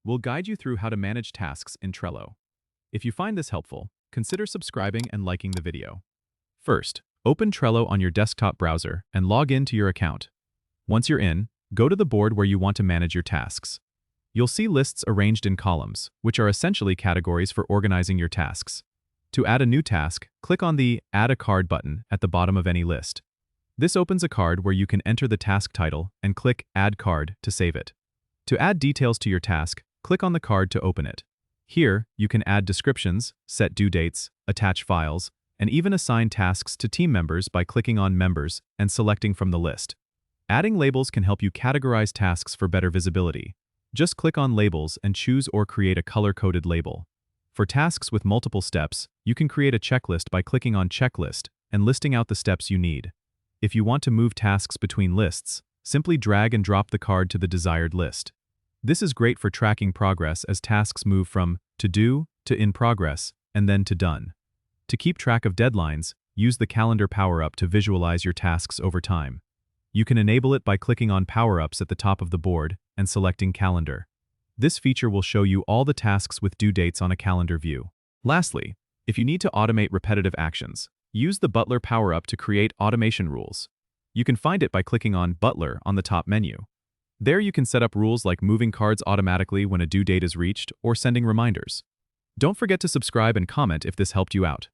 we'll guide you through how to manage tasks in Trello. If you find this helpful, consider subscribing and liking the video. First, open Trello on your desktop browser and log in to your account. Once you're in, go to the board where you want to manage your tasks. You'll see lists arranged in columns, which are essentially categories for organizing your tasks. To add a new task, click on the Add a Card button at the bottom of any list. This opens a card where you can enter the task title and click Add Card to save it. To add details to your task, click on the card to open it. Here, you can add descriptions, set due dates, attach files, and even assign tasks to team members by clicking on Members and selecting from the list. Adding labels can help you categorize tasks for better visibility. Just click on Labels and choose or create a color-coded label. For tasks with multiple steps, you can create a checklist by clicking on Checklist and listing out the steps you need. If you want to move tasks between lists, simply drag and drop the card to the desired list. This is great for tracking progress as tasks move from To Do to In Progress and then to Done. To keep track of deadlines, use the Calendar power-up to visualize your tasks over time. You can enable it by clicking on Power-ups at the top of the board and selecting Calendar. This feature will show you all the tasks with due dates on a calendar view. Lastly, if you need to automate repetitive actions, use the Butler power-up to create automation rules. You can find it by clicking on Butler on the top menu. There you can set up rules like moving cards automatically when a due date is reached or sending reminders. Don't forget to subscribe and comment if this helped you out.